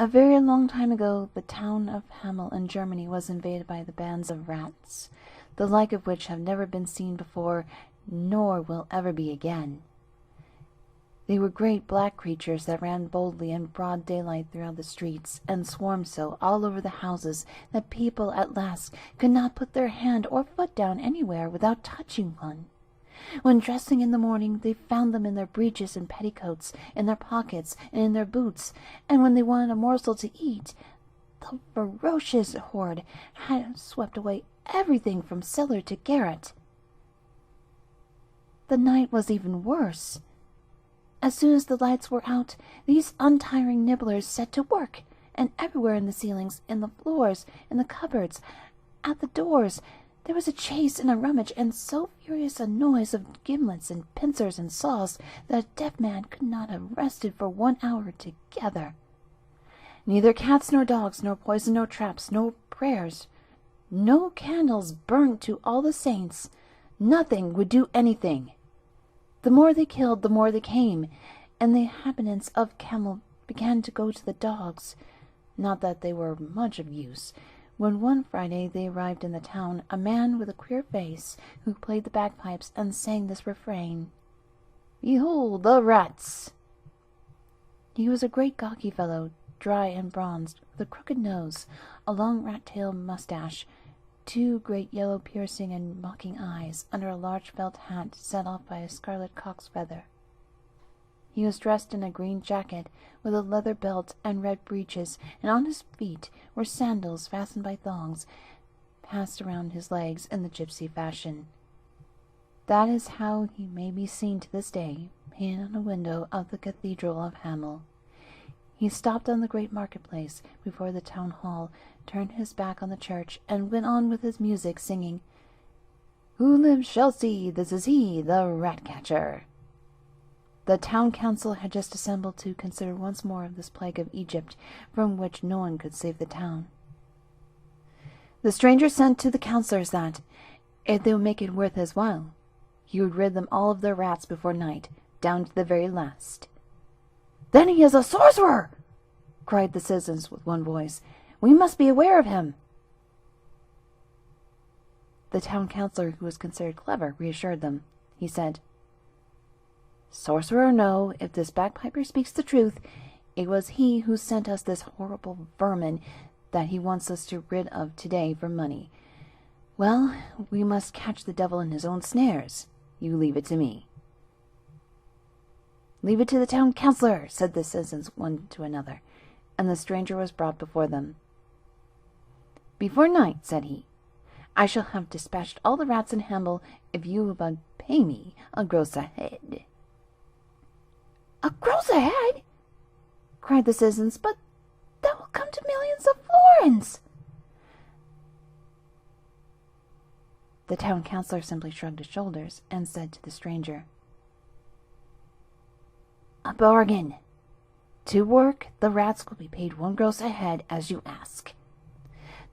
A very long time ago, the town of Hamel in Germany was invaded by the bands of rats, the like of which have never been seen before, nor will ever be again. They were great black creatures that ran boldly in broad daylight throughout the streets, and swarmed so all over the houses that people at last could not put their hand or foot down anywhere without touching one. When dressing in the morning, they found them in their breeches and petticoats, in their pockets, and in their boots, and when they wanted a morsel to eat, the ferocious horde had swept away everything from cellar to garret. The night was even worse. As soon as the lights were out, these untiring nibblers set to work, and everywhere in the ceilings, in the floors, in the cupboards, at the doors, there was a chase and a rummage, and so furious a noise of gimlets and pincers and saws that a deaf man could not have rested for 1 hour together. Neither cats nor dogs, nor poison, nor traps, nor prayers, no candles burnt to all the saints. Nothing would do anything. The more they killed, the more they came, and the inhabitants of Hamel began to go to the dogs. Not that they were much of use. When one Friday they arrived in the town, a man with a queer face, who played the bagpipes and sang this refrain, "Behold the rats!" He was a great gawky fellow, dry and bronzed, with a crooked nose, a long rat-tail moustache, 2 great yellow piercing and mocking eyes, under a large felt hat set off by a scarlet cock's feather. He was dressed in a green jacket, with a leather belt and red breeches, and on his feet were sandals fastened by thongs, passed around his legs in the gypsy fashion. That is how he may be seen to this day, painted on a window of the cathedral of Hamel. He stopped on the great marketplace before the town hall, turned his back on the church, and went on with his music, singing, "Who lives shall see, this is he, the rat-catcher." The town council had just assembled to consider once more of this plague of Egypt, from which no one could save the town. The stranger sent to the councillors that, if they would make it worth his while, he would rid them all of their rats before night, down to the very last. "Then he is a sorcerer!" cried the citizens with one voice. "We must be aware of him." The town councillor, who was considered clever, reassured them. He said, "Sorcerer or no, if this bagpiper speaks the truth, it was he who sent us this horrible vermin that he wants us to rid of today for money. Well, we must catch the devil in his own snares. You leave it to me." "Leave it to the town councillor," said the citizens one to another, and the stranger was brought before them. "Before night," said he, "I shall have dispatched all the rats in Hamel if you will but pay me a gross a head." "A gross a head!" cried the citizens, "but that will come to millions of florins." The town councillor simply shrugged his shoulders and said to the stranger, "A bargain. To work, the rats will be paid 1 gross a head, as you ask."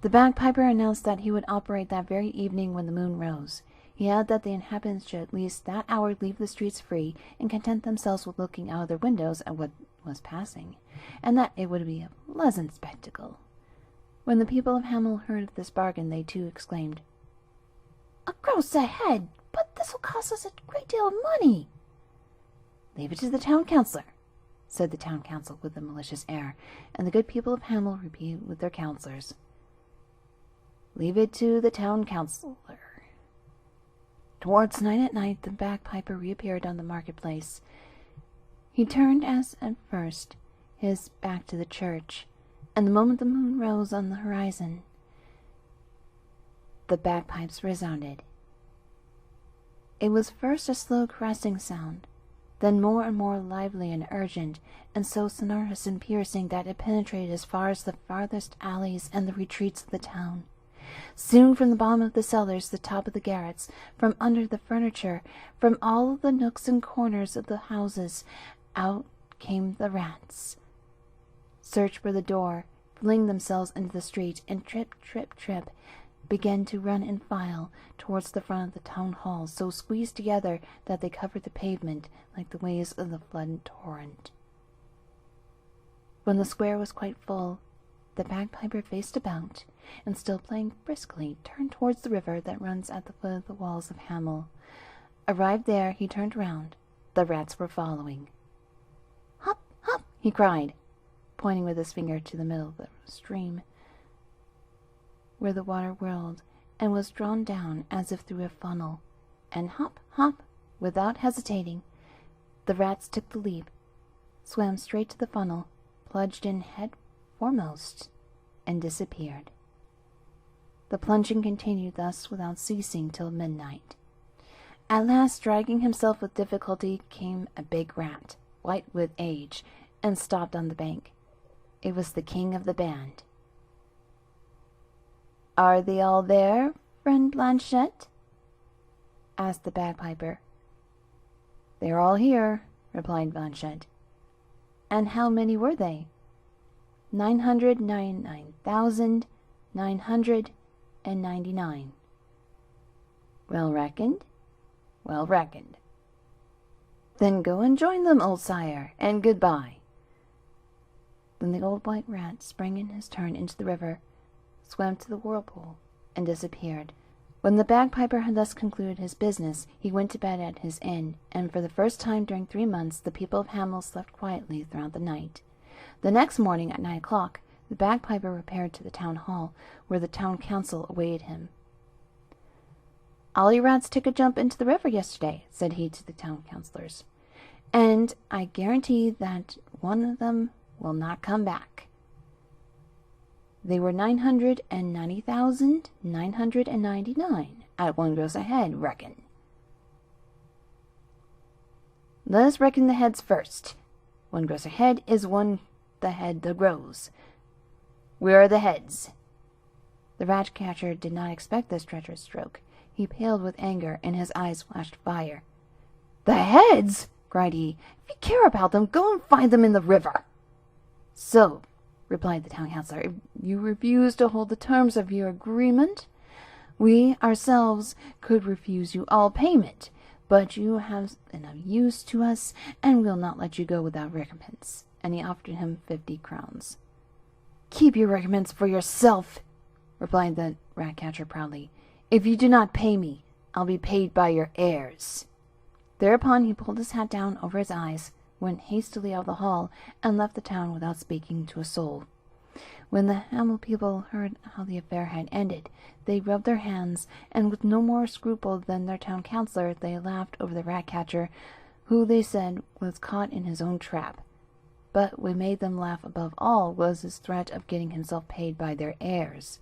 The bagpiper announced that he would operate that very evening when the moon rose. He added that the inhabitants should at least that hour leave the streets free, and content themselves with looking out of their windows at what was passing, and that it would be a pleasant spectacle. When the people of Hamel heard of this bargain, they too exclaimed, "A gross a head! But this will cost us a great deal of money." "Leave it to the town councillor," said the town council with a malicious air, and the good people of Hamel repeated with their councillors, "Leave it to the town councillor." Towards night the bagpiper reappeared on the marketplace. He turned, as at first, his back to the church, and the moment the moon rose on the horizon, the bagpipes resounded. It was first a slow caressing sound, then more and more lively and urgent, and so sonorous and piercing that it penetrated as far as the farthest alleys and the retreats of the town. Soon from the bottom of the cellars, the top of the garrets, from under the furniture, from all the nooks and corners of the houses, out came the rats, searched for the door, fling themselves into the street, and trip, trip, trip, began to run in file towards the front of the town hall, so squeezed together that they covered the pavement like the waves of the flood torrent. When the square was quite full, the bagpiper faced about, and still playing briskly, turned towards the river that runs at the foot of the walls of Hamel. Arrived there, he turned round. The rats were following. "Hop, hop!" he cried, pointing with his finger to the middle of the stream, where the water whirled and was drawn down as if through a funnel. And hop, hop, without hesitating, the rats took the leap, swam straight to the funnel, plunged in head foremost, and disappeared. The plunging continued thus without ceasing till midnight. At last, dragging himself with difficulty, came a big rat, white with age, and stopped on the bank. It was the king of the band. "Are they all there, friend Blanchette?" asked the bagpiper. "They are all here," replied Blanchette. "And how many were they?" 999,999. "Well reckoned?" "Well reckoned." "Then go and join them, old sire, and good-bye." Then the old white rat sprang in his turn into the river, swam to the whirlpool, and disappeared. When the bagpiper had thus concluded his business, he went to bed at his inn, and for the first time during 3 months the people of Hamel slept quietly throughout the night. The next morning at 9 o'clock, the bagpiper repaired to the town hall, where the town council awaited him. "All your rats took a jump into the river yesterday," said he to the town councillors, "and I guarantee that one of them will not come back. They were 990,999 at 1 gross a head, reckon." "Let us reckon the heads first. 1 gross a head is 1 the head that grows. Where are the heads?" The rat catcher did not expect this treacherous stroke. He paled with anger, and his eyes flashed fire. "The heads!" cried he. "If you care about them, go and find them in the river." "So," replied the town councillor, "if you refuse to hold the terms of your agreement, we ourselves could refuse you all payment, but you have been of use to us, and will not let you go without recompense." And he offered him 50 crowns. "Keep your recompense for yourself," replied the rat catcher proudly. "If you do not pay me, I'll be paid by your heirs." Thereupon he pulled his hat down over his eyes, went hastily out of the hall, and left the town without speaking to a soul. When the Hamel people heard how the affair had ended, they rubbed their hands, and with no more scruple than their town councillor, they laughed over the rat catcher, who, they said, was caught in his own trap. But what made them laugh above all was his threat of getting himself paid by their heirs.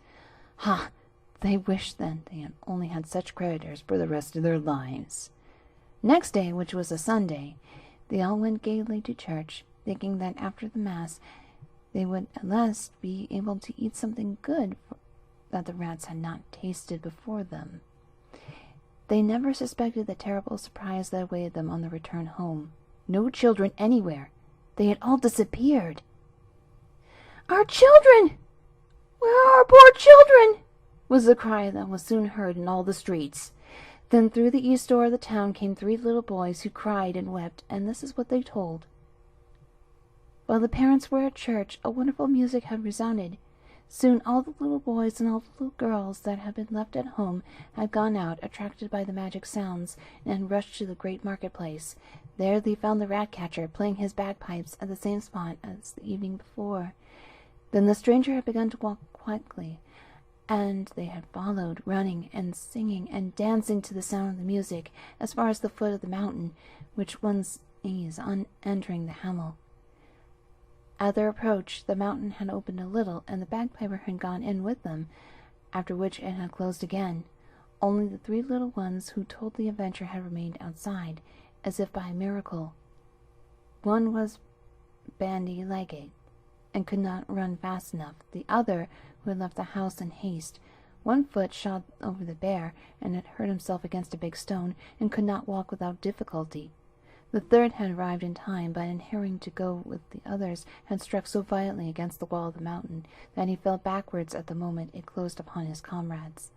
Ha! They wished then they had only had such creditors for the rest of their lives. Next day, which was a Sunday, they all went gaily to church, thinking that after the Mass they would at last be able to eat something good that the rats had not tasted before them. They never suspected the terrible surprise that awaited them on the return home. No children anywhere. They had all disappeared. "Our children! Where are our poor children?" was the cry that was soon heard in all the streets. Then through the east door of the town came 3 little boys who cried and wept, and this is what they told. While the parents were at church, a wonderful music had resounded. Soon all the little boys and all the little girls that had been left at home had gone out, attracted by the magic sounds, and had rushed to the great marketplace. There they found the rat-catcher playing his bagpipes at the same spot as the evening before. Then the stranger had begun to walk quietly, and they had followed, running and singing and dancing to the sound of the music, as far as the foot of the mountain, which one sees on entering the Hamel. At their approach, the mountain had opened a little, and the bagpiper had gone in with them, after which it had closed again. Only the 3 little ones who told the adventure had remained outside, as if by a miracle. One was bandy-legged, and could not run fast enough. The other, who had left the house in haste, one foot shot over the bear, and had hurt himself against a big stone, and could not walk without difficulty. The third had arrived in time, but in hurrying to go with the others, had struck so violently against the wall of the mountain that he fell backwards at the moment it closed upon his comrades.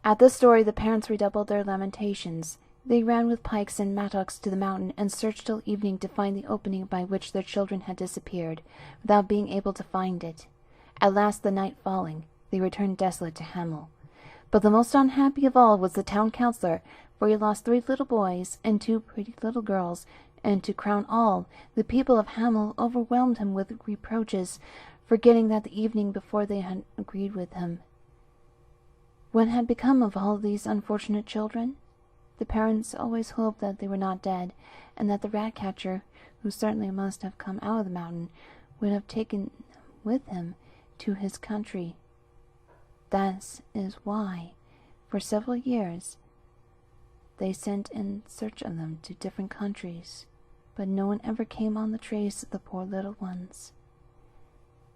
At this story the parents redoubled their lamentations, They ran with pikes and mattocks to the mountain and searched till evening to find the opening by which their children had disappeared, without being able to find it. At last, the night falling, they returned desolate to Hamel. But the most unhappy of all was the town councillor, for he lost 3 little boys and 2 pretty little girls, and to crown all, the people of Hamel overwhelmed him with reproaches, forgetting that the evening before they had agreed with him. What had become of all these unfortunate children? The parents always hoped that they were not dead, and that the rat-catcher, who certainly must have come out of the mountain, would have taken them with him to his country. That is why, for several years, they sent in search of them to different countries, but no one ever came on the trace of the poor little ones.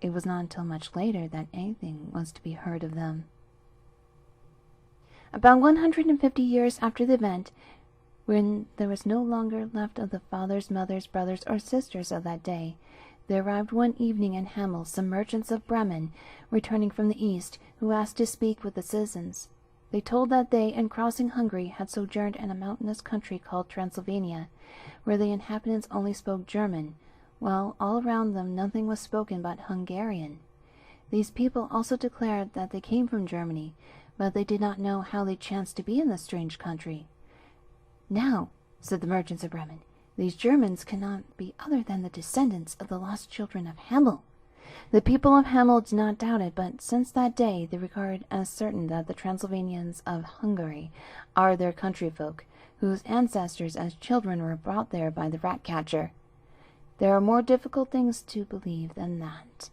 It was not until much later that anything was to be heard of them. About 150 years after the event, when there was no longer left of the fathers, mothers, brothers, or sisters of that day, there arrived one evening in Hamel some merchants of Bremen, returning from the east, who asked to speak with the citizens. They told that they, in crossing Hungary, had sojourned in a mountainous country called Transylvania, where the inhabitants only spoke German, while all around them nothing was spoken but Hungarian. These people also declared that they came from Germany, but they did not know how they chanced to be in this strange country. "Now," said the merchants of Bremen, "these Germans cannot be other than the descendants of the lost children of Hamel." The people of Hamel did not doubt it, but since that day they regard as certain that the Transylvanians of Hungary are their countryfolk, whose ancestors as children were brought there by the rat-catcher. There are more difficult things to believe than that.